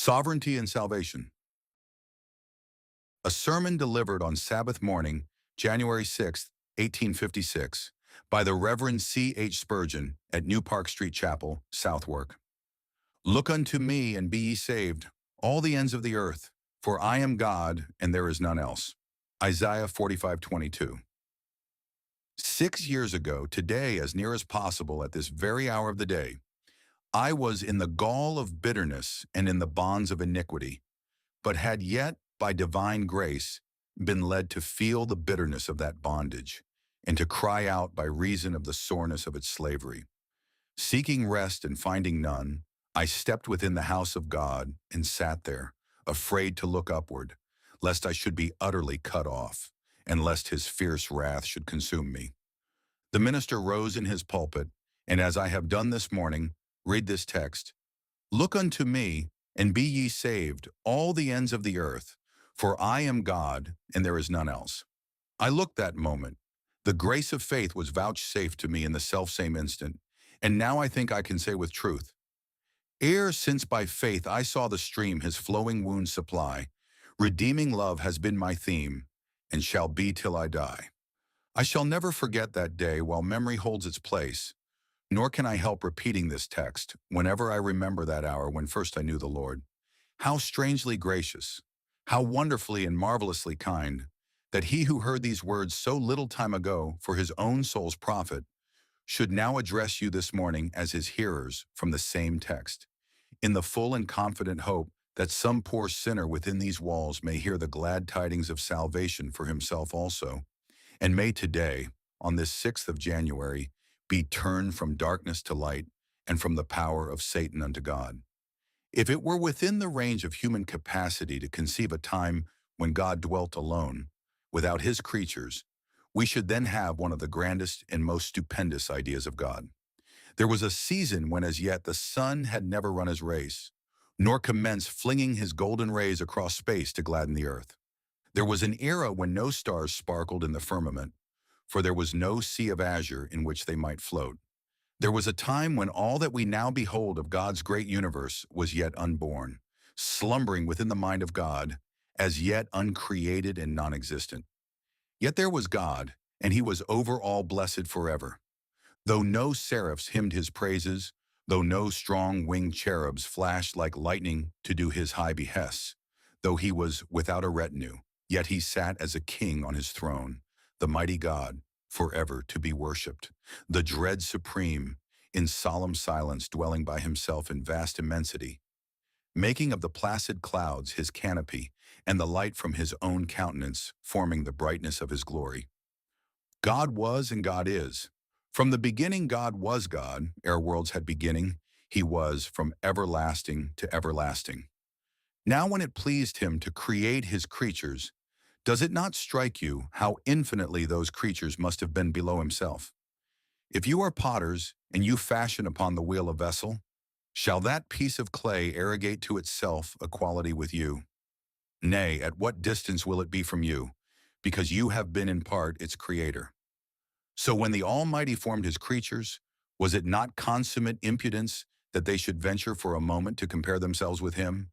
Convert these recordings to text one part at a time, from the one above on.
Sovereignty and Salvation. A sermon delivered on Sabbath morning, January 6, 1856, by the Reverend C. H. Spurgeon at New Park Street Chapel, Southwark. Look unto me and be ye saved, all the ends of the earth, for I am God and there is none else. Isaiah 45:22. 6 years ago, today, as near as possible at this very hour of the day, I was in the gall of bitterness and in the bonds of iniquity, but had yet, by divine grace, been led to feel the bitterness of that bondage, and to cry out by reason of the soreness of its slavery. Seeking rest and finding none, I stepped within the house of God and sat there, afraid to look upward, lest I should be utterly cut off, and lest his fierce wrath should consume me. The minister rose in his pulpit, and as I have done this morning, read this text: Look unto me, and be ye saved, all the ends of the earth, for I am God, and there is none else. I looked that moment. The grace of faith was vouchsafed to me in the selfsame instant, and now I think I can say with truth, ere since by faith I saw the stream his flowing wounds supply, redeeming love has been my theme, and shall be till I die. I shall never forget that day while memory holds its place, nor can I help repeating this text whenever I remember that hour when first I knew the Lord. How strangely gracious, how wonderfully and marvelously kind, that he who heard these words so little time ago for his own soul's profit should now address you this morning as his hearers from the same text, in the full and confident hope that some poor sinner within these walls may hear the glad tidings of salvation for himself also, and may today, on this 6th of January, be turned from darkness to light and from the power of Satan unto God. If it were within the range of human capacity to conceive a time when God dwelt alone, without his creatures, we should then have one of the grandest and most stupendous ideas of God. There was a season when as yet the sun had never run his race, nor commenced flinging his golden rays across space to gladden the earth. There was an era when no stars sparkled in the firmament, for there was no sea of azure in which they might float. There was a time when all that we now behold of God's great universe was yet unborn, slumbering within the mind of God, as yet uncreated and non-existent. Yet there was God, and he was over all blessed forever. Though no seraphs hymned his praises, though no strong-winged cherubs flashed like lightning to do his high behests, though he was without a retinue, yet he sat as a king on his throne, the mighty God, forever to be worshipped, the dread supreme, in solemn silence dwelling by himself in vast immensity, making of the placid clouds his canopy, and the light from his own countenance forming the brightness of his glory. God was and God is. From the beginning God was God, ere worlds had beginning, he was from everlasting to everlasting. Now when it pleased him to create his creatures, does it not strike you how infinitely those creatures must have been below himself? If you are potters, and you fashion upon the wheel a vessel, shall that piece of clay arrogate to itself a quality with you? Nay, at what distance will it be from you, because you have been in part its creator? So when the Almighty formed his creatures, was it not consummate impudence that they should venture for a moment to compare themselves with him?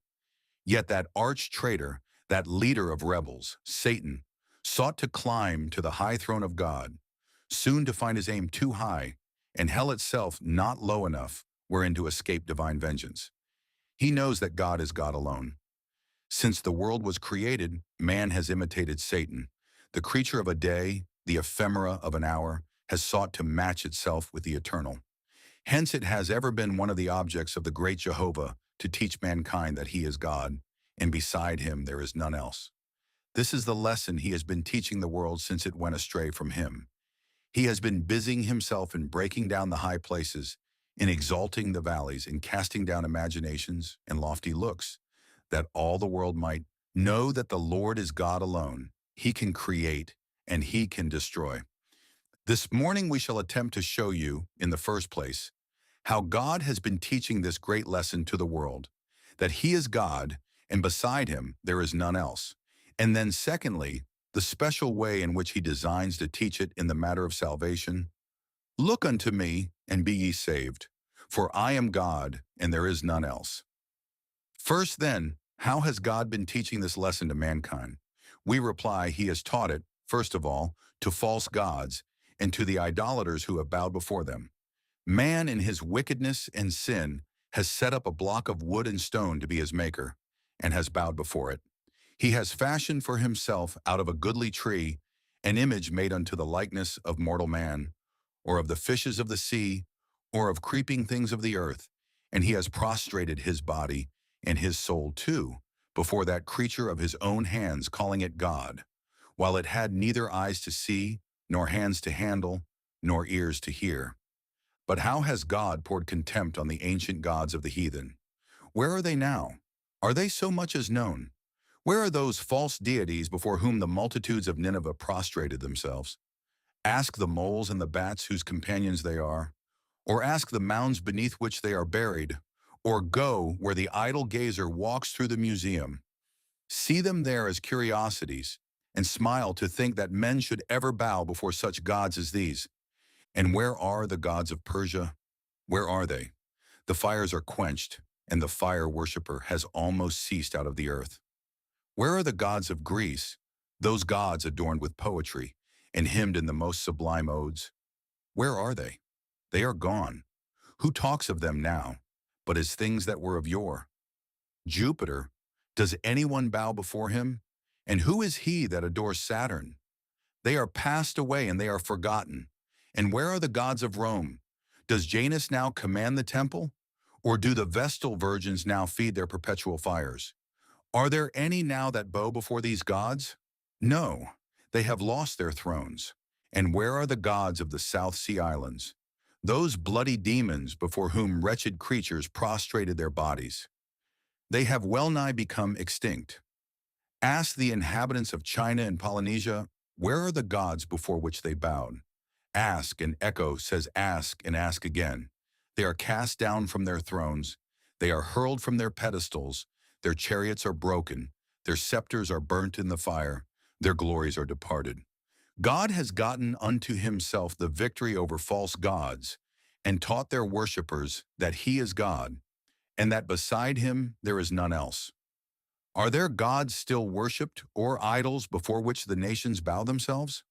Yet that arch traitor, that leader of rebels, Satan, sought to climb to the high throne of God, soon to find his aim too high, and hell itself not low enough wherein to escape divine vengeance. He knows that God is God alone. Since the world was created, man has imitated Satan. The creature of a day, the ephemera of an hour, has sought to match itself with the eternal. Hence it has ever been one of the objects of the great Jehovah to teach mankind that he is God, and beside him there is none else. This is the lesson he has been teaching the world since it went astray from him. He has been busying himself in breaking down the high places, in exalting the valleys, in casting down imaginations and lofty looks, that all the world might know that the Lord is God alone. He can create, and he can destroy. This morning we shall attempt to show you, in the first place, how God has been teaching this great lesson to the world, that he is God, and beside him there is none else. And then secondly, the special way in which he designs to teach it in the matter of salvation. Look unto me, and be ye saved, for I am God, and there is none else. First then, how has God been teaching this lesson to mankind? We reply, he has taught it, first of all, to false gods and to the idolaters who have bowed before them. Man in his wickedness and sin has set up a block of wood and stone to be his maker, and has bowed before it. He has fashioned for himself out of a goodly tree an image made unto the likeness of mortal man, or of the fishes of the sea, or of creeping things of the earth, and he has prostrated his body and his soul too before that creature of his own hands, calling it God, while it had neither eyes to see, nor hands to handle, nor ears to hear. But how has God poured contempt on the ancient gods of the heathen? Where are they now? Are they so much as known? Where are those false deities before whom the multitudes of Nineveh prostrated themselves? Ask the moles and the bats whose companions they are, or ask the mounds beneath which they are buried, or go where the idle gazer walks through the museum. See them there as curiosities, and smile to think that men should ever bow before such gods as these. And where are the gods of Persia? Where are they? The fires are quenched, and the fire worshipper has almost ceased out of the earth. Where are the gods of Greece, those gods adorned with poetry and hymned in the most sublime odes? Where are they? They are gone. Who talks of them now, but as things that were of yore? Jupiter, does anyone bow before him? And who is he that adores Saturn? They are passed away and they are forgotten. And where are the gods of Rome? Does Janus now command the temple? Or do the Vestal virgins now feed their perpetual fires? Are there any now that bow before these gods? No, they have lost their thrones. And where are the gods of the South Sea Islands? Those bloody demons before whom wretched creatures prostrated their bodies. They have well nigh become extinct. Ask the inhabitants of China and Polynesia, where are the gods before which they bowed? Ask, and echo says ask and ask again. They are cast down from their thrones. They are hurled from their pedestals. Their chariots are broken. Their scepters are burnt in the fire. Their glories are departed. God has gotten unto himself the victory over false gods, and taught their worshippers that he is God, and that beside him there is none else. Are there gods still worshipped, or idols before which the nations bow themselves?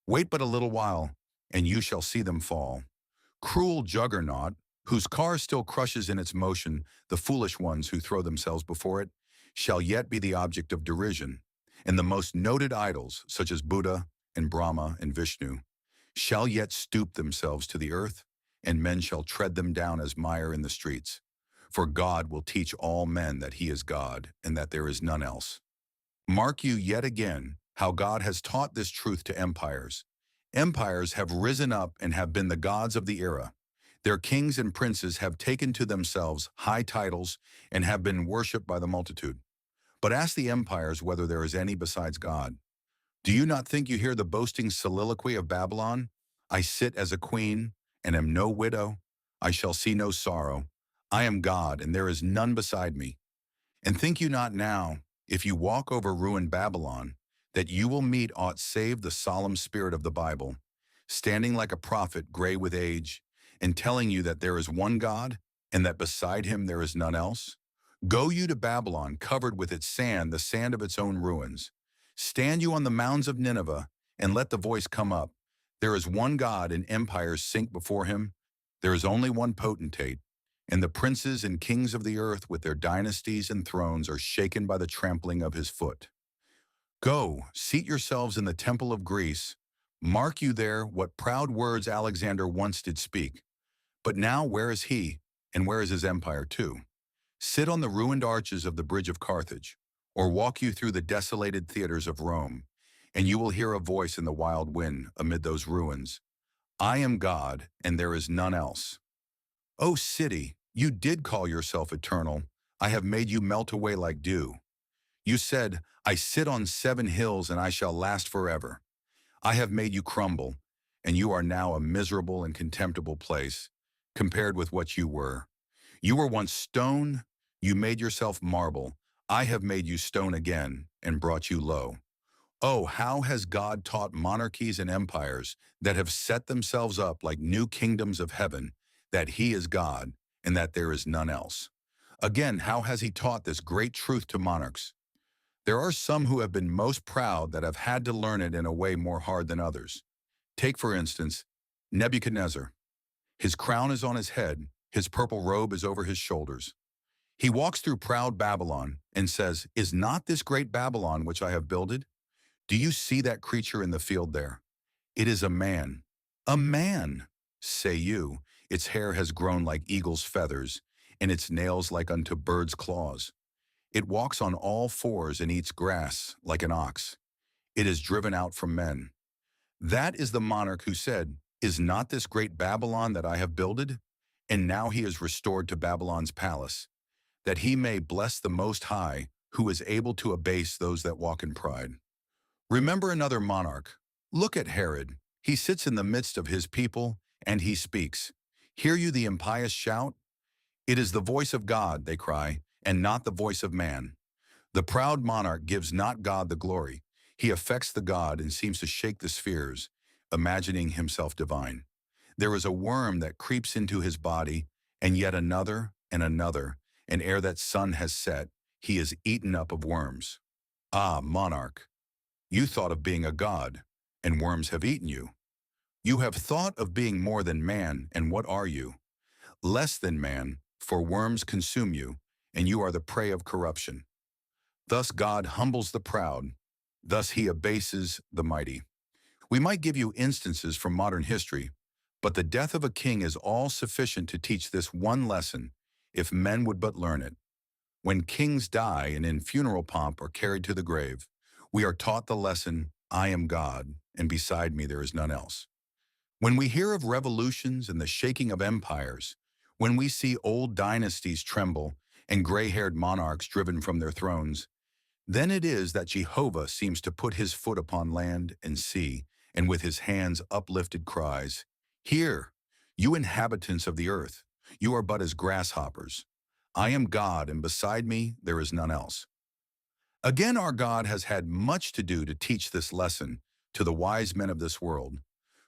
Wait but a little while, and you shall see them fall. Cruel juggernaut, whose car still crushes in its motion the foolish ones who throw themselves before it, shall yet be the object of derision, and the most noted idols, such as Buddha and Brahma and Vishnu, shall yet stoop themselves to the earth, and men shall tread them down as mire in the streets. For God will teach all men that he is God, and that there is none else. Mark you yet again how God has taught this truth to empires. Empires have risen up and have been the gods of the era. Their kings and princes have taken to themselves high titles and have been worshipped by the multitude. But ask the empires whether there is any besides God. Do you not think you hear the boasting soliloquy of Babylon? I sit as a queen, and am no widow. I shall see no sorrow. I am God, and there is none beside me. And think you not now, if you walk over ruined Babylon, that you will meet aught save the solemn spirit of the Bible, standing like a prophet gray with age, and telling you that there is one God, and that beside him there is none else? Go you to Babylon, covered with its sand, the sand of its own ruins. Stand you on the mounds of Nineveh, and let the voice come up. There is one God, and empires sink before him. There is only one potentate, and the princes and kings of the earth with their dynasties and thrones are shaken by the trampling of his foot. Go, seat yourselves in the temple of Greece. Mark you there what proud words Alexander once did speak. But now where is he, and where is his empire too? Sit on the ruined arches of the bridge of Carthage, or walk you through the desolated theaters of Rome, and you will hear a voice in the wild wind amid those ruins. I am God, and there is none else. O city, you did call yourself eternal. I have made you melt away like dew. You said, I sit on 7 hills and I shall last forever. I have made you crumble, and you are now a miserable and contemptible place, compared with what you were. You were once stone, you made yourself marble. I have made you stone again, and brought you low. Oh, how has God taught monarchies and empires that have set themselves up like new kingdoms of heaven, that he is God, and that there is none else? Again, how has he taught this great truth to monarchs? There are some who have been most proud that have had to learn it in a way more hard than others. Take, for instance, Nebuchadnezzar. His crown is on his head, his purple robe is over his shoulders. He walks through proud Babylon and says, "Is not this great Babylon which I have builded? Do you see that creature in the field there? It is a man. A man, say you. Its hair has grown like eagle's feathers, and its nails like unto bird's claws. It walks on all fours and eats grass like an ox. It is driven out from men." That is the monarch who said, "Is not this great Babylon that I have builded?" And now he is restored to Babylon's palace, that he may bless the Most High, who is able to abase those that walk in pride. Remember another monarch. Look at Herod. He sits in the midst of his people, and he speaks. Hear you the impious shout? "It is the voice of God," they cry, "and not the voice of man." The proud monarch gives not God the glory. He affects the God and seems to shake the spheres, imagining himself divine. There is a worm that creeps into his body, and yet another and another, and ere that sun has set, he is eaten up of worms. Ah, monarch, you thought of being a god, and worms have eaten you. You have thought of being more than man, and what are you? Less than man, for worms consume you, and you are the prey of corruption. Thus God humbles the proud, thus he abases the mighty. We might give you instances from modern history, but the death of a king is all sufficient to teach this one lesson, if men would but learn it. When kings die and in funeral pomp are carried to the grave, we are taught the lesson, "I am God, and beside me there is none else." When we hear of revolutions and the shaking of empires, when we see old dynasties tremble and gray-haired monarchs driven from their thrones, then it is that Jehovah seems to put his foot upon land and sea, and with his hands uplifted cries, "Hear, you inhabitants of the earth, you are but as grasshoppers. I am God, and beside me there is none else." Again, our God has had much to do to teach this lesson to the wise men of this world.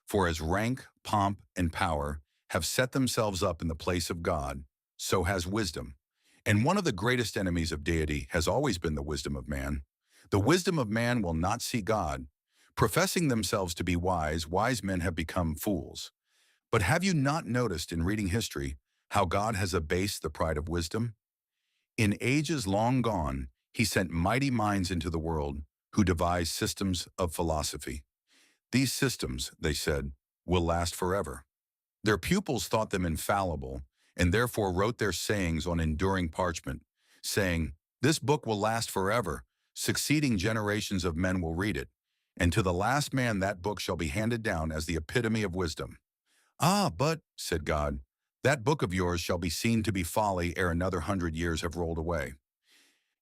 For as rank, pomp, and power have set themselves up in the place of God, so has wisdom. And one of the greatest enemies of deity has always been the wisdom of man. The wisdom of man will not see God. Professing themselves to be wise, wise men have become fools. But have you not noticed in reading history how God has abased the pride of wisdom? In ages long gone, he sent mighty minds into the world who devised systems of philosophy. These systems, they said, will last forever. Their pupils thought them infallible, and therefore wrote their sayings on enduring parchment, saying, "This book will last forever. Succeeding generations of men will read it, and to the last man that book shall be handed down as the epitome of wisdom." "Ah, but," said God, "that book of yours shall be seen to be folly ere another 100 years have rolled away."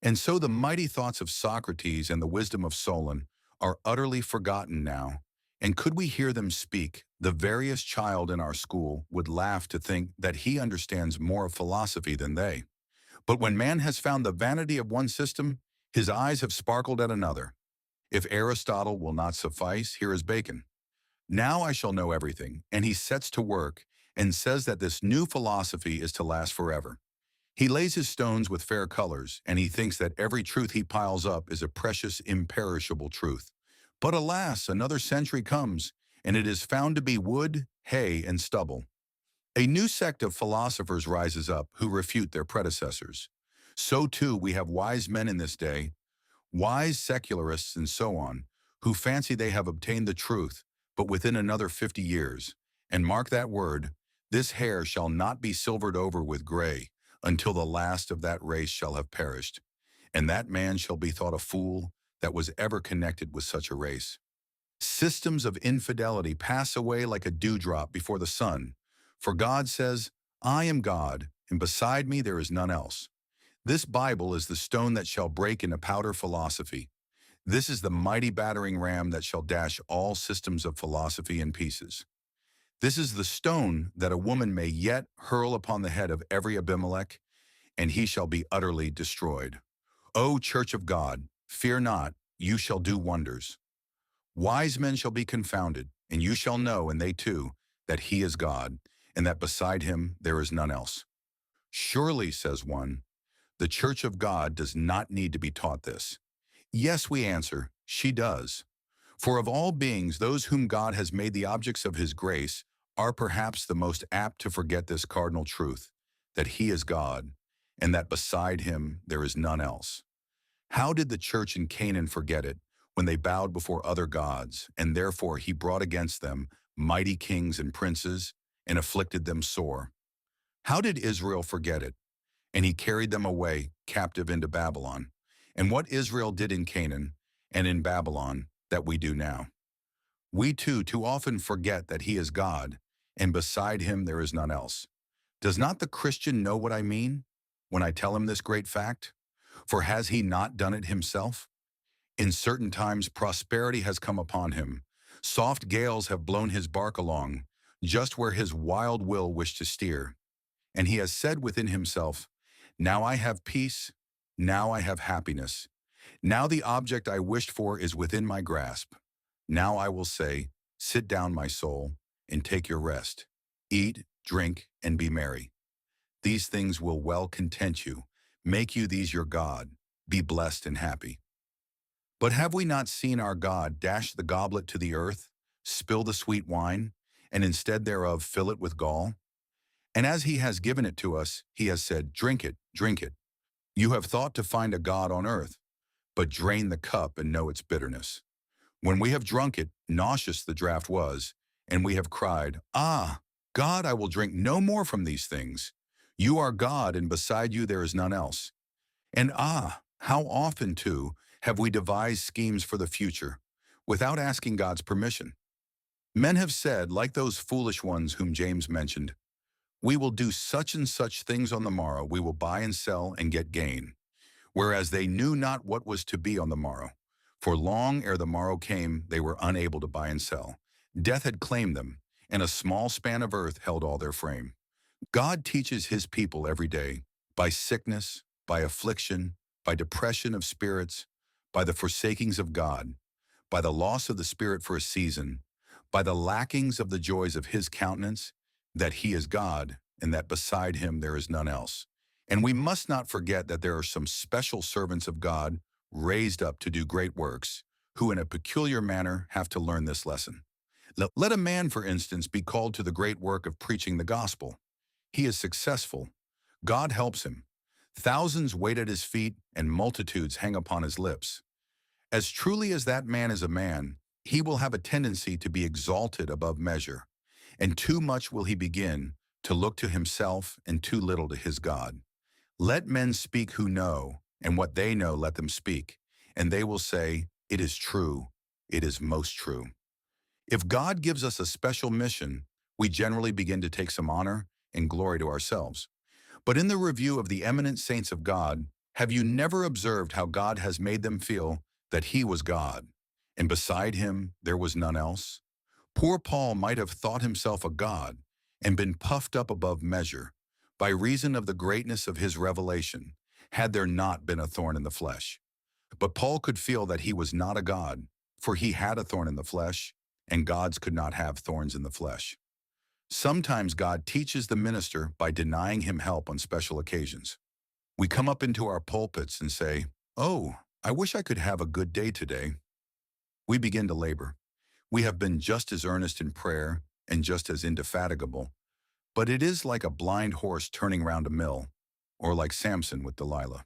And so the mighty thoughts of Socrates and the wisdom of Solon are utterly forgotten now. And could we hear them speak, the veriest child in our school would laugh to think that he understands more of philosophy than they. But when man has found the vanity of one system, his eyes have sparkled at another. If Aristotle will not suffice, here is Bacon. "Now I shall know everything," and he sets to work and says that this new philosophy is to last forever. He lays his stones with fair colors, and he thinks that every truth he piles up is a precious, imperishable truth. But alas, another century comes, and it is found to be wood, hay, and stubble. A new sect of philosophers rises up who refute their predecessors. So too we have wise men in this day, wise secularists and so on, who fancy they have obtained the truth, but within another 50 years, and mark that word, this hair shall not be silvered over with gray, until the last of that race shall have perished, and that man shall be thought a fool that was ever connected with such a race. Systems of infidelity pass away like a dewdrop before the sun, for God says, "I am God, and beside me there is none else." This Bible is the stone that shall break into powder philosophy. This is the mighty battering ram that shall dash all systems of philosophy in pieces. This is the stone that a woman may yet hurl upon the head of every Abimelech, and he shall be utterly destroyed. O Church of God, fear not, you shall do wonders. Wise men shall be confounded, and you shall know, and they too, that he is God, and that beside him there is none else. Surely, says one, The Church of God does not need to be taught this. Yes, we answer, she does. For of all beings, those whom God has made the objects of his grace are perhaps the most apt to forget this cardinal truth, that he is God, and that beside him there is none else. How did the church in Canaan forget it when they bowed before other gods, and therefore he brought against them mighty kings and princes, and afflicted them sore? How did Israel forget it? And he carried them away captive into Babylon. And what Israel did in Canaan and in Babylon, that we do now. We too often forget that he is God, and beside him there is none else. Does not the Christian know what I mean when I tell him this great fact? For has he not done it himself? In certain times prosperity has come upon him. Soft gales have blown his bark along, just where his wild will wished to steer. And he has said within himself, now I have peace, now I have happiness. Now the object I wished for is within my grasp. Now I will say, sit down, my soul, and take your rest. Eat, drink, and be merry. These things will well content you. Make you these your God. Be blessed and happy. But have we not seen our God dash the goblet to the earth, spill the sweet wine, and instead thereof fill it with gall? And as he has given it to us, he has said, drink it, drink it. You have thought to find a God on earth, but drain the cup and know its bitterness. When we have drunk it, nauseous the draught was, and we have cried, ah, God, I will drink no more from these things. You are God, and beside you there is none else. And ah, how often, too, have we devised schemes for the future, without asking God's permission? Men have said, like those foolish ones whom James mentioned, we will do such and such things on the morrow, we will buy and sell and get gain. Whereas they knew not what was to be on the morrow. For long ere the morrow came, they were unable to buy and sell. Death had claimed them, and a small span of earth held all their frame. God teaches his people every day, by sickness, by affliction, by depression of spirits, by the forsakings of God, by the loss of the Spirit for a season, by the lackings of the joys of his countenance, that he is God, and that beside him there is none else. And we must not forget that there are some special servants of God raised up to do great works, who in a peculiar manner have to learn this lesson. Let a man, for instance, be called to the great work of preaching the gospel. He is successful. God helps him. Thousands wait at his feet, and multitudes hang upon his lips. As truly as that man is a man, he will have a tendency to be exalted above measure, and too much will he begin to look to himself and too little to his God. Let men speak who know, and what they know let them speak, and they will say, it is true, it is most true. If God gives us a special mission, we generally begin to take some honor and glory to ourselves. But in the review of the eminent saints of God, have you never observed how God has made them feel that he was God, and beside him there was none else? Poor Paul might have thought himself a god and been puffed up above measure by reason of the greatness of his revelation, had there not been a thorn in the flesh. But Paul could feel that he was not a god, for he had a thorn in the flesh, and gods could not have thorns in the flesh. Sometimes God teaches the minister by denying him help on special occasions. We come up into our pulpits and say, oh, I wish I could have a good day today. We begin to labor. We have been just as earnest in prayer and just as indefatigable, but it is like a blind horse turning round a mill, or like Samson with Delilah.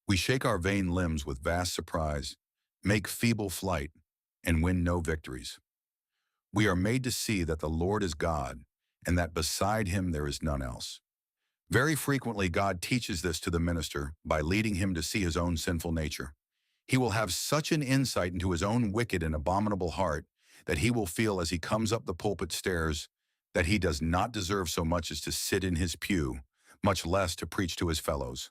We shake our vain limbs with vast surprise, make feeble flight, and win no victories. We are made to see that the Lord is God, and that beside him there is none else. Very frequently God teaches this to the minister by leading him to see his own sinful nature. He will have such an insight into his own wicked and abominable heart that he will feel as he comes up the pulpit stairs that he does not deserve so much as to sit in his pew, much less to preach to his fellows.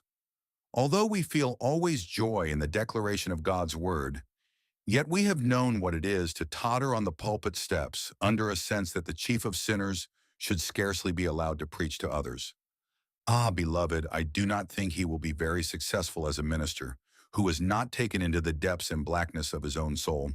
Although we feel always joy in the declaration of God's word, yet we have known what it is to totter on the pulpit steps under a sense that the chief of sinners should scarcely be allowed to preach to others. Ah, beloved, I do not think he will be very successful as a minister who is not taken into the depths and blackness of his own soul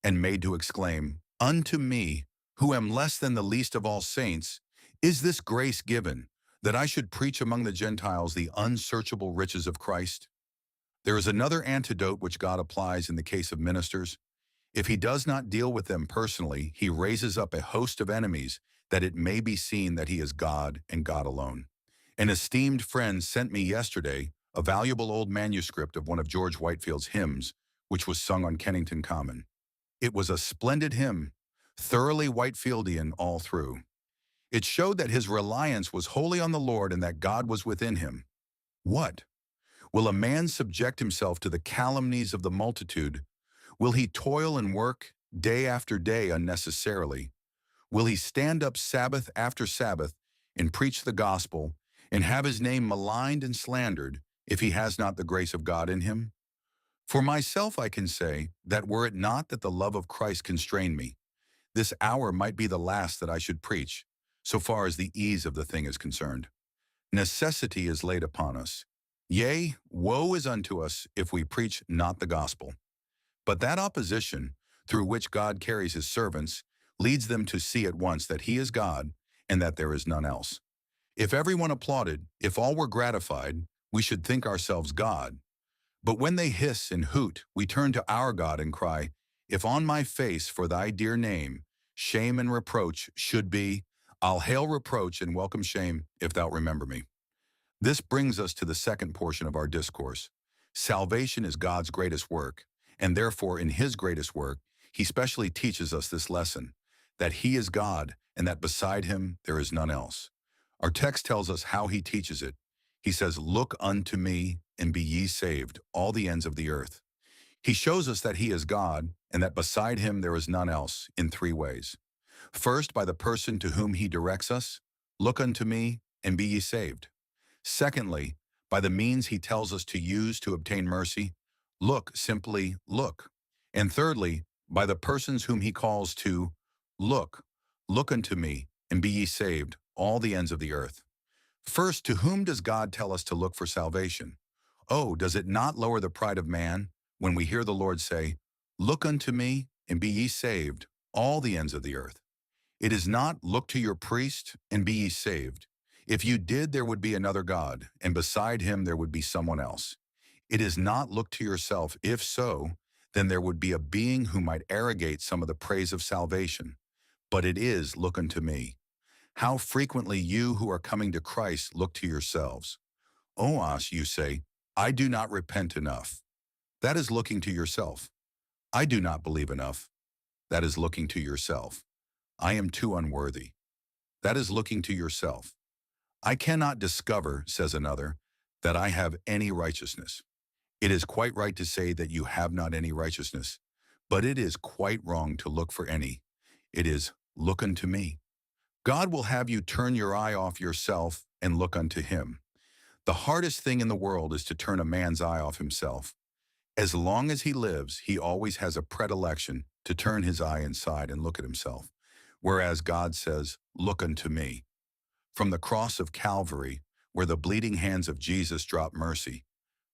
and made to exclaim, unto me, who am less than the least of all saints, is this grace given, that I should preach among the Gentiles the unsearchable riches of Christ? There is another antidote which God applies in the case of ministers. If he does not deal with them personally, he raises up a host of enemies that it may be seen that he is God and God alone. An esteemed friend sent me yesterday a valuable old manuscript of one of George Whitefield's hymns, which was sung on Kennington Common. It was a splendid hymn, thoroughly Whitefieldian all through. It showed that his reliance was wholly on the Lord and that God was within him. What? Will a man subject himself to the calumnies of the multitude? Will he toil and work day after day unnecessarily? Will he stand up Sabbath after Sabbath and preach the gospel and have his name maligned and slandered if he has not the grace of God in him? For myself I can say that were it not that the love of Christ constrained me, this hour might be the last that I should preach, so far as the ease of the thing is concerned. Necessity is laid upon us. Yea, woe is unto us if we preach not the gospel. But that opposition, through which God carries his servants, leads them to see at once that he is God and that there is none else. If everyone applauded, if all were gratified, we should think ourselves God. But when they hiss and hoot, we turn to our God and cry, if on my face for thy dear name, shame and reproach should be, I'll hail reproach and welcome shame if thou remember me. This brings us to the second portion of our discourse. Salvation is God's greatest work, and therefore in his greatest work, he specially teaches us this lesson, that he is God and that beside him there is none else. Our text tells us how he teaches it. He says, look unto me and be ye saved, all the ends of the earth. He shows us that he is God and that beside him there is none else in three ways. First, by the person to whom he directs us, look unto me and be ye saved. Secondly, by the means he tells us to use to obtain mercy, look, simply look. And thirdly, by the persons whom he calls to look, look unto me and be ye saved, all the ends of the earth. First, to whom does God tell us to look for salvation? Oh, does it not lower the pride of man when we hear the Lord say, look unto me and be ye saved, all the ends of the earth? It is not, look to your priest and be ye saved. If you did, there would be another God, and beside him there would be someone else. It is not, look to yourself. If so, then there would be a being who might arrogate some of the praise of salvation. But it is, look unto me. How frequently you who are coming to Christ look to yourselves. O us, you say, I do not repent enough. That is looking to yourself. I do not believe enough. That is looking to yourself. I am too unworthy. That is looking to yourself. I cannot discover, says another, that I have any righteousness. It is quite right to say that you have not any righteousness, but it is quite wrong to look for any. It is, look unto me. God will have you turn your eye off yourself and look unto him. The hardest thing in the world is to turn a man's eye off himself. As long as he lives, he always has a predilection to turn his eye inside and look at himself, whereas God says, look unto me. From the cross of Calvary, where the bleeding hands of Jesus drop mercy,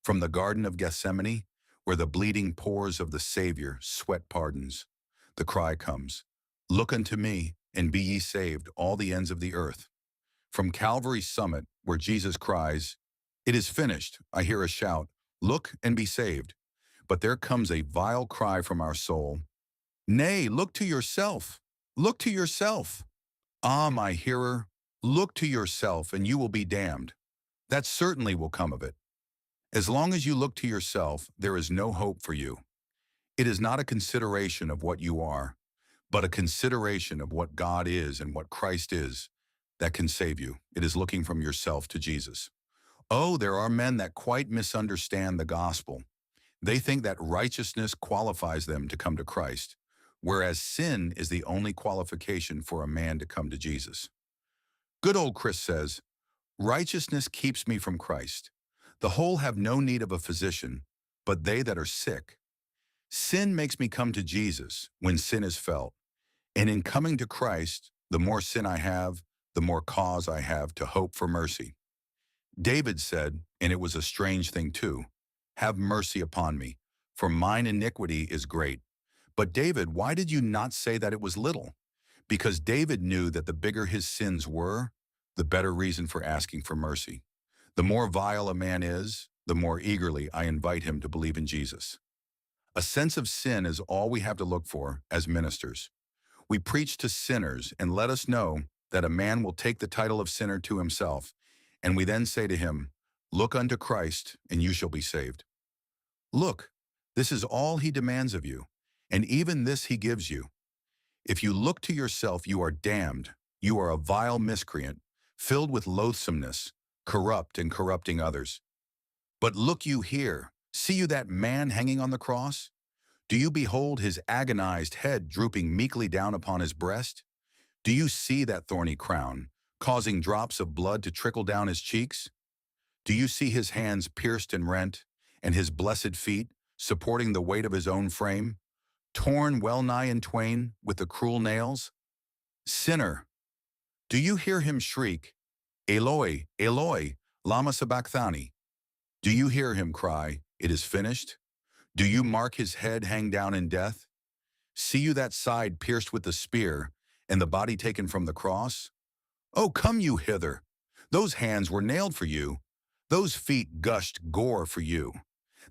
from the Garden of Gethsemane, where the bleeding pores of the Savior sweat pardons, the cry comes, look unto me and be ye saved, all the ends of the earth. From Calvary's summit, where Jesus cries, it is finished, I hear a shout, look and be saved. But there comes a vile cry from our soul, nay, look to yourself, look to yourself. Ah, my hearer, look to yourself and you will be damned. That certainly will come of it. As long as you look to yourself, there is no hope for you. It is not a consideration of what you are, but a consideration of what God is and what Christ is that can save you. It is looking from yourself to Jesus. Oh, there are men that quite misunderstand the gospel. They think that righteousness qualifies them to come to Christ, whereas sin is the only qualification for a man to come to Jesus. Good old Chris says, righteousness keeps me from Christ. The whole have no need of a physician, but they that are sick. Sin makes me come to Jesus when sin is felt. And in coming to Christ, the more sin I have, the more cause I have to hope for mercy. David said, and it was a strange thing too, have mercy upon me, for mine iniquity is great. But David, why did you not say that it was little? Because David knew that the bigger his sins were, the better reason for asking for mercy. The more vile a man is, the more eagerly I invite him to believe in Jesus. A sense of sin is all we have to look for as ministers. We preach to sinners and let us know that a man will take the title of sinner to himself, and we then say to him, "Look unto Christ, and you shall be saved." Look, this is all he demands of you, and even this he gives you. If you look to yourself, you are damned. You are a vile miscreant, filled with loathsomeness, corrupt and corrupting others. But look you here, see you that man hanging on the cross? Do you behold his agonized head drooping meekly down upon his breast? Do you see that thorny crown, causing drops of blood to trickle down his cheeks? Do you see his hands pierced and rent, and his blessed feet, supporting the weight of his own frame, torn well nigh in twain with the cruel nails? Sinner, do you hear him shriek, "Eloi, Eloi, lama sabachthani"? Do you hear him cry, "It is finished"? Do you mark his head hang down in death? See you that side pierced with the spear, and the body taken from the cross? Oh, come you hither. Those hands were nailed for you. Those feet gushed gore for you.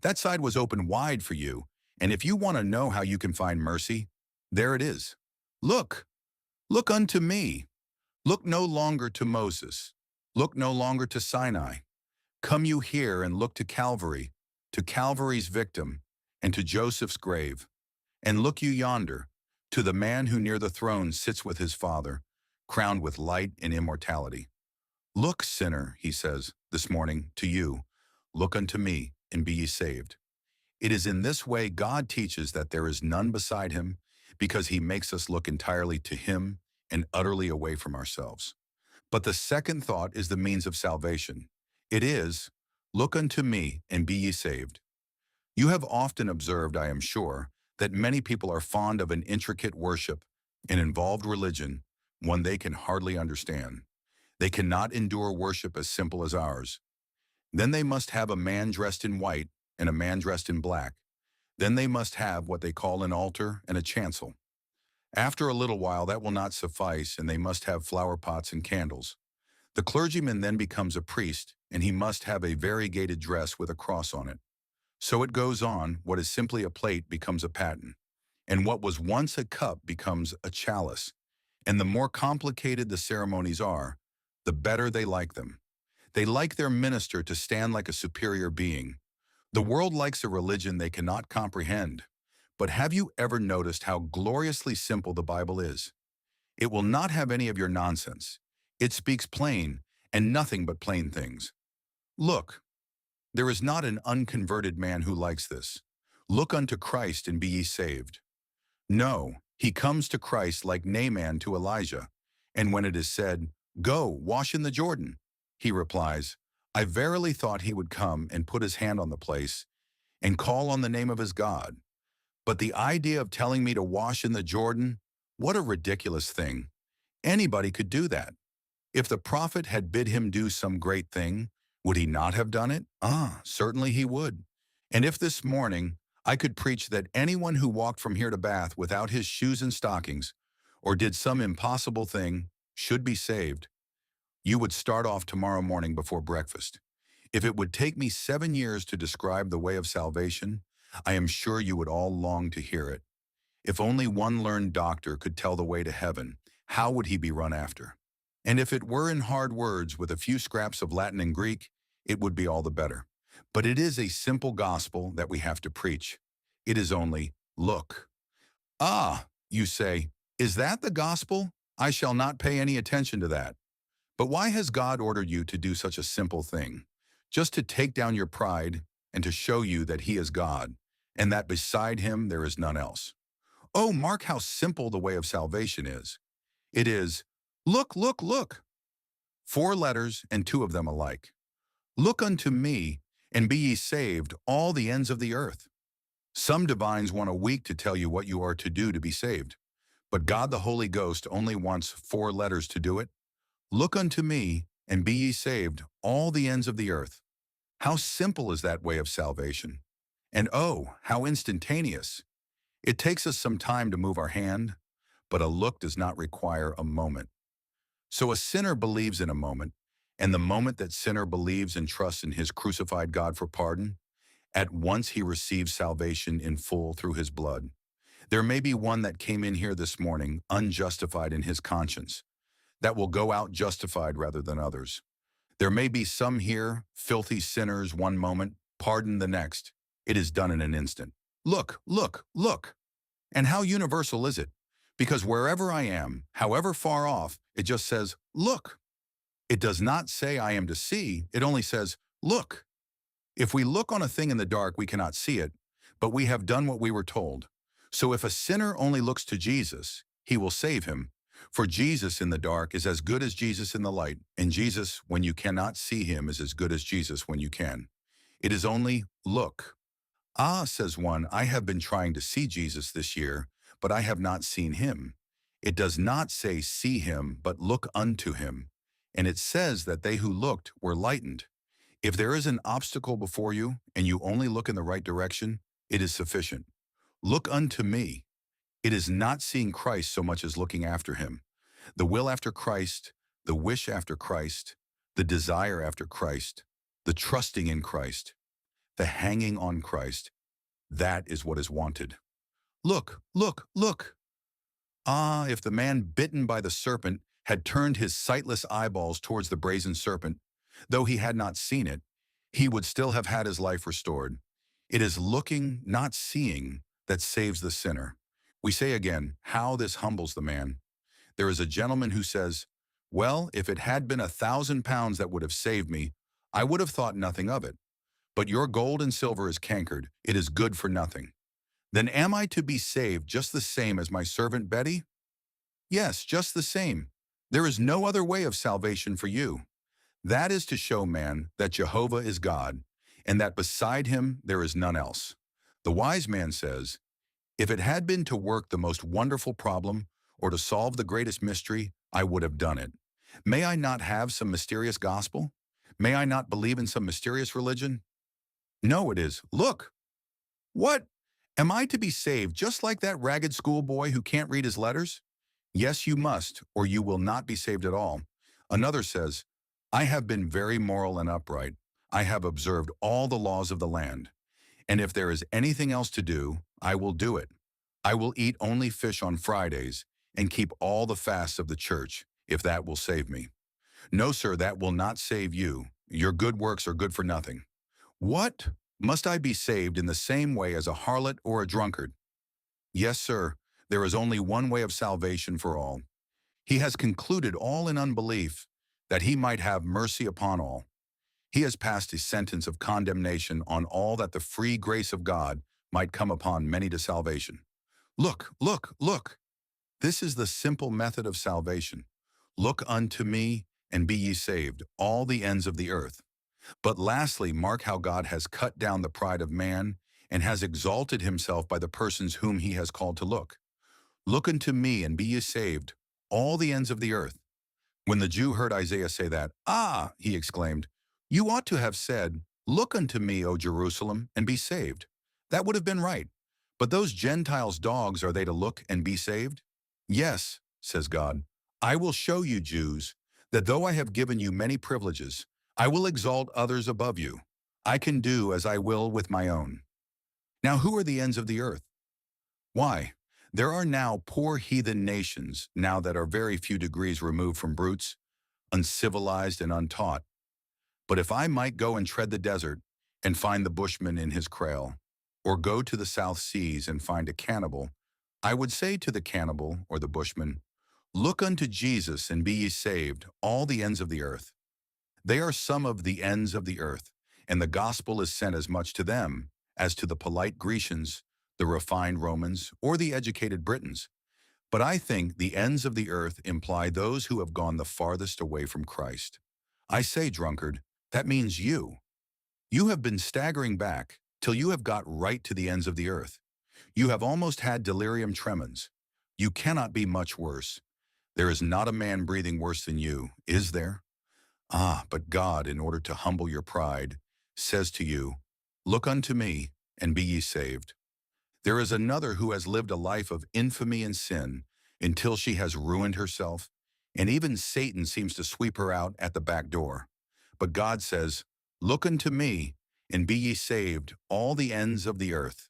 That side was open wide for you, and if you want to know how you can find mercy, there it is. Look, look unto me. Look no longer to Moses. Look no longer to Sinai. Come you here and look to Calvary's victim, and to Joseph's grave. And look you yonder, to the man who near the throne sits with his Father, crowned with light and immortality. Look, sinner, he says, this morning, to you. Look unto me, and be ye saved. It is in this way God teaches that there is none beside him, because he makes us look entirely to him and utterly away from ourselves. But the second thought is the means of salvation. It is, look unto me, and be ye saved. You have often observed, I am sure, that many people are fond of an intricate worship, an involved religion, one they can hardly understand. They cannot endure worship as simple as ours. Then they must have a man dressed in white and a man dressed in black. Then they must have what they call an altar and a chancel. After a little while that will not suffice, and they must have flower pots and candles. The clergyman then becomes a priest, and he must have a variegated dress with a cross on it. So it goes on, what is simply a plate becomes a paten, and what was once a cup becomes a chalice. And the more complicated the ceremonies are, the better they like them. They like their minister to stand like a superior being. The world likes a religion they cannot comprehend. But have you ever noticed how gloriously simple the Bible is? It will not have any of your nonsense. It speaks plain, and nothing but plain things. Look, there is not an unconverted man who likes this. Look unto Christ and be ye saved. No, he comes to Christ like Naaman to Elijah. And when it is said, "Go, wash in the Jordan," he replies, "I verily thought he would come and put his hand on the place and call on the name of his God. But the idea of telling me to wash in the Jordan, what a ridiculous thing. Anybody could do that. If the prophet had bid him do some great thing, would he not have done it? Certainly he would. And if this morning I could preach that anyone who walked from here to Bath without his shoes and stockings, or did some impossible thing, should be saved, you would start off tomorrow morning before breakfast. If it would take me 7 years to describe the way of salvation, I am sure you would all long to hear it. If only one learned doctor could tell the way to heaven, how would he be run after? And if it were in hard words with a few scraps of Latin and Greek, it would be all the better. But it is a simple gospel that we have to preach. It is only, look. Ah, you say, is that the gospel? I shall not pay any attention to that. But why has God ordered you to do such a simple thing? Just to take down your pride and to show you that he is God, and that beside him there is none else. Oh, mark how simple the way of salvation is. It is, look, look, look. 4 letters and 2 of them alike. Look unto me, and be ye saved, all the ends of the earth. Some divines want a week to tell you what you are to do to be saved. But God the Holy Ghost only wants 4 letters to do it. Look unto me, and be ye saved, all the ends of the earth. How simple is that way of salvation? And oh, how instantaneous. It takes us some time to move our hand, but a look does not require a moment. So a sinner believes in a moment, and the moment that sinner believes and trusts in his crucified God for pardon, at once he receives salvation in full through his blood. There may be one that came in here this morning unjustified in his conscience, that will go out justified rather than others. There may be some here, filthy sinners one moment, pardon the next. It is done in an instant. Look, look, look. And how universal is it? Because wherever I am, however far off, it just says, look. It does not say I am to see, it only says, look. If we look on a thing in the dark, we cannot see it, but we have done what we were told. So if a sinner only looks to Jesus, he will save him. For Jesus in the dark is as good as Jesus in the light, and Jesus, when you cannot see him, is as good as Jesus when you can. It is only, look. Ah, says one, I have been trying to see Jesus this year, but I have not seen him. It does not say see him, but look unto him. And it says that they who looked were lightened. If there is an obstacle before you, and you only look in the right direction, it is sufficient. Look unto me. It is not seeing Christ so much as looking after him. The will after Christ, the wish after Christ, the desire after Christ, the trusting in Christ, the hanging on Christ, that is what is wanted. Look, look, look. Ah, if the man bitten by the serpent had turned his sightless eyeballs towards the brazen serpent, though he had not seen it, he would still have had his life restored. It is looking, not seeing, that saves the sinner. We say again, how this humbles the man. There is a gentleman who says, well, if it had been 1,000 pounds that would have saved me, I would have thought nothing of it. But your gold and silver is cankered, it is good for nothing. Then am I to be saved just the same as my servant Betty? Yes, just the same. There is no other way of salvation for you. That is to show man that Jehovah is God, and that beside him there is none else. The wise man says, if it had been to work the most wonderful problem, or to solve the greatest mystery, I would have done it. May I not have some mysterious gospel? May I not believe in some mysterious religion? No, it is, look. What? Am I to be saved just like that ragged schoolboy who can't read his letters? Yes, you must, or you will not be saved at all. Another says, I have been very moral and upright. I have observed all the laws of the land. And if there is anything else to do, I will do it. I will eat only fish on Fridays and keep all the fasts of the church, if that will save me. No, sir, that will not save you. Your good works are good for nothing. What? Must I be saved in the same way as a harlot or a drunkard? Yes, sir, there is only one way of salvation for all. He has concluded all in unbelief, that he might have mercy upon all. He has passed a sentence of condemnation on all, that the free grace of God might come upon many to salvation. Look, look, look. This is the simple method of salvation. Look unto me, and be ye saved, all the ends of the earth. But lastly, mark how God has cut down the pride of man, and has exalted himself by the persons whom he has called to look. Look unto me, and be ye saved, all the ends of the earth. When the Jew heard Isaiah say that, ah, he exclaimed, you ought to have said, look unto me, O Jerusalem, and be saved. That would have been right. But those Gentiles' dogs, are they to look and be saved? Yes, says God, I will show you, Jews, that though I have given you many privileges, I will exalt others above you. I can do as I will with my own. Now who are the ends of the earth? Why, there are now poor heathen nations, now that are very few degrees removed from brutes, uncivilized and untaught. But if I might go and tread the desert, and find the bushman in his kraal, or go to the South Seas and find a cannibal, I would say to the cannibal or the bushman, look unto Jesus and be ye saved, all the ends of the earth. They are some of the ends of the earth, and the gospel is sent as much to them as to the polite Grecians, the refined Romans, or the educated Britons. But I think the ends of the earth imply those who have gone the farthest away from Christ. I say, drunkard, that means you. You have been staggering back till you have got right to the ends of the earth. You have almost had delirium tremens. You cannot be much worse. There is not a man breathing worse than you, is there? Ah, but God, in order to humble your pride, says to you, look unto me, and be ye saved. There is another who has lived a life of infamy and sin until she has ruined herself, and even Satan seems to sweep her out at the back door. But God says, "Look unto me, and be ye saved, all the ends of the earth."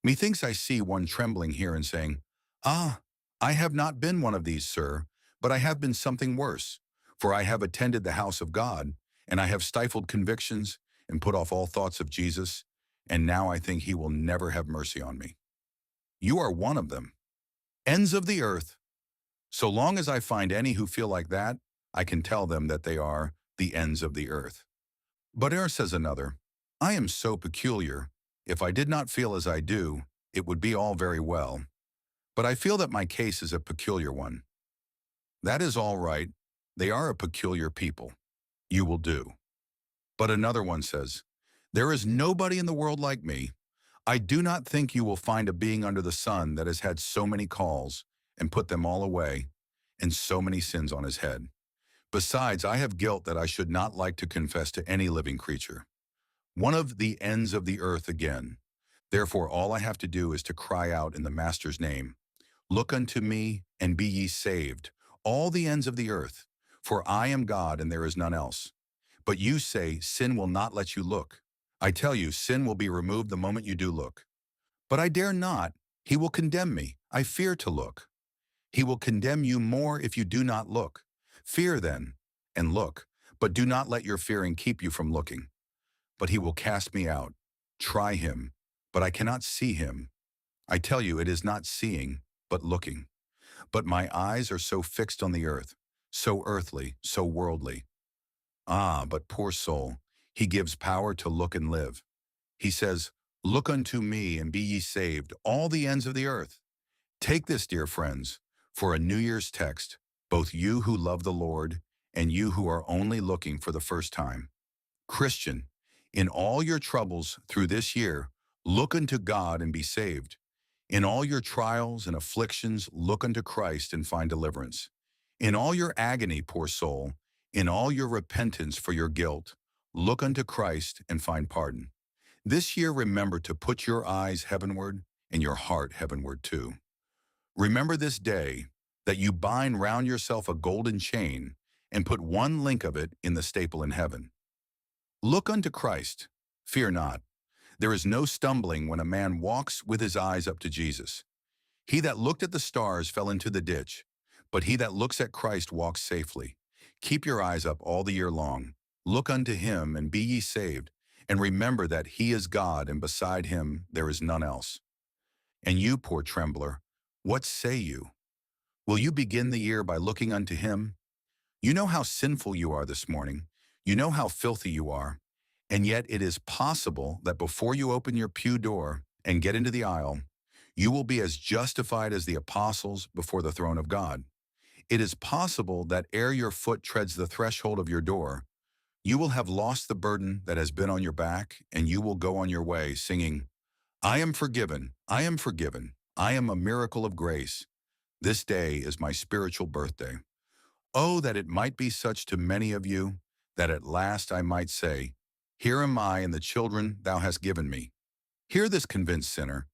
Methinks I see one trembling here and saying, "Ah, I have not been one of these, sir, but I have been something worse. For I have attended the house of God, and I have stifled convictions and put off all thoughts of Jesus, and now I think he will never have mercy on me." You are one of them. Ends of the earth. So long as I find any who feel like that, I can tell them that they are the ends of the earth. But says another, "I am so peculiar. If I did not feel as I do, it would be all very well. But I feel that my case is a peculiar one." That is all right. They are a peculiar people. You will do. But another one says, "There is nobody in the world like me. I do not think you will find a being under the sun that has had so many calls and put them all away, and so many sins on his head. Besides, I have guilt that I should not like to confess to any living creature. One of the ends of the earth again. Therefore all I have to do is to cry out in the Master's name, 'Look unto me, and be ye saved, all the ends of the earth. For I am God, and there is none else.' But you say, sin will not let you look. I tell you, sin will be removed the moment you do look. But I dare not. He will condemn me. I fear to look. He will condemn you more if you do not look. Fear then, and look, but do not let your fearing keep you from looking. But he will cast me out. Try him, but I cannot see him. I tell you, it is not seeing, but looking. But my eyes are so fixed on the earth, so earthly, so worldly. Ah, but poor soul, he gives power to look and live. He says, 'Look unto me, and be ye saved, all the ends of the earth.' Take this, dear friends, for a New Year's text, both you who love the Lord and you who are only looking for the first time. Christian, in all your troubles through this year, look unto God and be saved. In all your trials and afflictions, look unto Christ and find deliverance. In all your agony, poor soul, in all your repentance for your guilt, look unto Christ and find pardon. This year remember to put your eyes heavenward and your heart heavenward too. Remember this day that you bind round yourself a golden chain and put one link of it in the staple in heaven. Look unto Christ. Fear not. There is no stumbling when a man walks with his eyes up to Jesus. He that looked at the stars fell into the ditch, but he that looks at Christ walks safely. Keep your eyes up all the year long. Look unto him, and be ye saved, and remember that he is God, and beside him there is none else. And you, poor trembler, what say you? Will you begin the year by looking unto him? You know how sinful you are this morning. You know how filthy you are. And yet it is possible that before you open your pew door and get into the aisle, you will be as justified as the apostles before the throne of God. It is possible that ere your foot treads the threshold of your door, you will have lost the burden that has been on your back, and you will go on your way singing, "I am forgiven, I am forgiven, I am a miracle of grace. This day is my spiritual birthday." Oh, that it might be such to many of you, that at last I might say, "Here am I and the children thou hast given me." Hear this convinced sinner.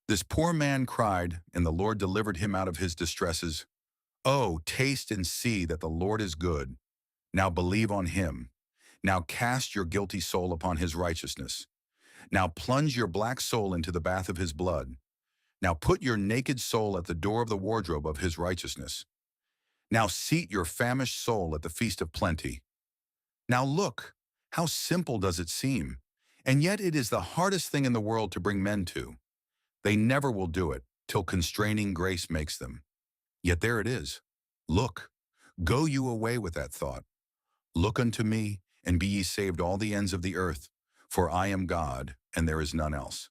This poor man cried, and the Lord delivered him out of his distresses. Oh, taste and see that the Lord is good. Now believe on him. Now cast your guilty soul upon his righteousness. Now plunge your black soul into the bath of his blood. Now put your naked soul at the door of the wardrobe of his righteousness. Now seat your famished soul at the feast of plenty. Now look, how simple does it seem? And yet it is the hardest thing in the world to bring men to. They never will do it till constraining grace makes them. Yet there it is. Look, go you away with that thought. Look unto me, and be ye saved all the ends of the earth, for I am God, and there is none else.